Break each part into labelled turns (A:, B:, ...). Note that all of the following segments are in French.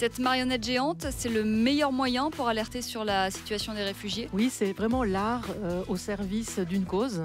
A: Cette marionnette géante, c'est le meilleur moyen pour alerter sur la situation des réfugiés?
B: Oui, c'est vraiment l'art au service d'une cause.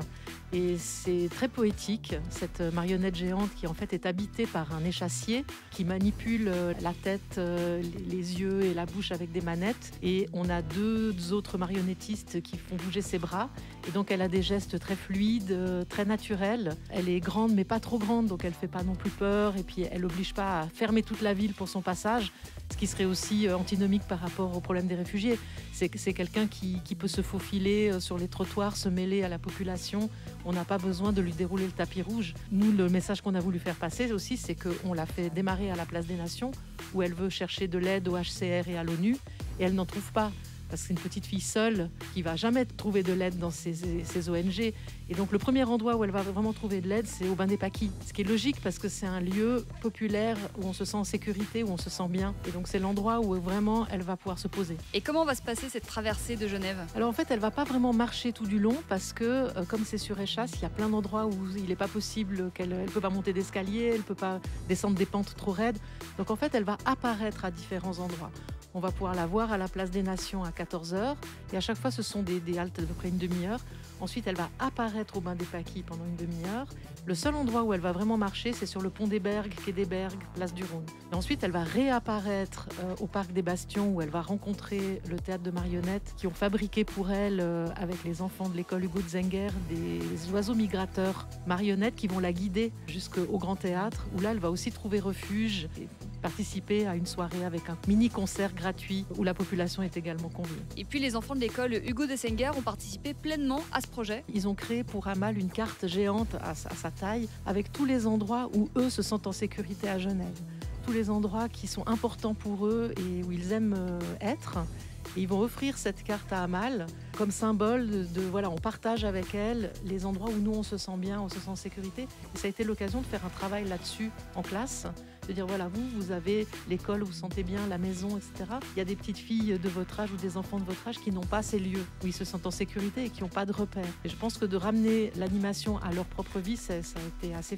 B: Et c'est très poétique, cette marionnette géante qui en fait est habitée par un échassier qui manipule la tête, les yeux et la bouche avec des manettes. Et on a deux autres marionnettistes qui font bouger ses bras. Et donc elle a des gestes très fluides, très naturels. Elle est grande mais pas trop grande, donc elle fait pas non plus peur. Et puis elle n'oblige pas à fermer toute la ville pour son passage, ce qui serait aussi antinomique par rapport au problème des réfugiés. C'est quelqu'un qui peut se faufiler sur les trottoirs, se mêler à la population. On n'a pas besoin de lui dérouler le tapis rouge. Nous, le message qu'on a voulu faire passer aussi, c'est qu'on l'a fait démarrer à la Place des Nations, où elle veut chercher de l'aide au HCR et à l'ONU, et elle n'en trouve pas. Parce que c'est une petite fille seule qui va jamais trouver de l'aide dans ces ONG. Et donc le premier endroit où elle va vraiment trouver de l'aide, c'est au Bain des Paquis. Ce qui est logique parce que c'est un lieu populaire où on se sent en sécurité, où on se sent bien. Et donc c'est l'endroit où vraiment elle va pouvoir se poser.
A: Et comment va se passer cette traversée de Genève?
B: Alors en fait, elle va pas vraiment marcher tout du long parce que comme c'est sur échasse, il y a plein d'endroits où il n'est pas possible qu'elle peut pas monter d'escalier, elle peut pas descendre des pentes trop raides. Donc en fait, elle va apparaître à différents endroits. On va pouvoir la voir à la Place des Nations à 14h. Et à chaque fois, ce sont des haltes d'à peu près une demi-heure. Ensuite, elle va apparaître au Bain des Paquis pendant une demi-heure. Le seul endroit où elle va vraiment marcher, c'est sur le pont des Bergues, quai des Bergues, place du Rhône. Et ensuite, elle va réapparaître au Parc des Bastions, où elle va rencontrer le théâtre de marionnettes qui ont fabriqué pour elle, avec les enfants de l'école Hugo de Zenger, des oiseaux migrateurs marionnettes qui vont la guider jusqu'au Grand Théâtre, où là, elle va aussi trouver refuge et participer à une soirée avec un mini-concert gratuit où la population est également conviée.
A: Et puis les enfants de l'école Hugo de Senger ont participé pleinement à ce projet.
B: Ils ont créé pour Amal une carte géante à sa taille avec tous les endroits où eux se sentent en sécurité à Genève. Tous les endroits qui sont importants pour eux et où ils aiment être. Et ils vont offrir cette carte à Amal comme symbole voilà, on partage avec elle les endroits où nous on se sent bien, on se sent en sécurité. Et ça a été l'occasion de faire un travail là-dessus en classe, de dire voilà, vous avez l'école où vous vous sentez bien, la maison, etc. Il y a des petites filles de votre âge ou des enfants de votre âge qui n'ont pas ces lieux où ils se sentent en sécurité et qui n'ont pas de repères. Et je pense que de ramener l'animation à leur propre vie, ça a été assez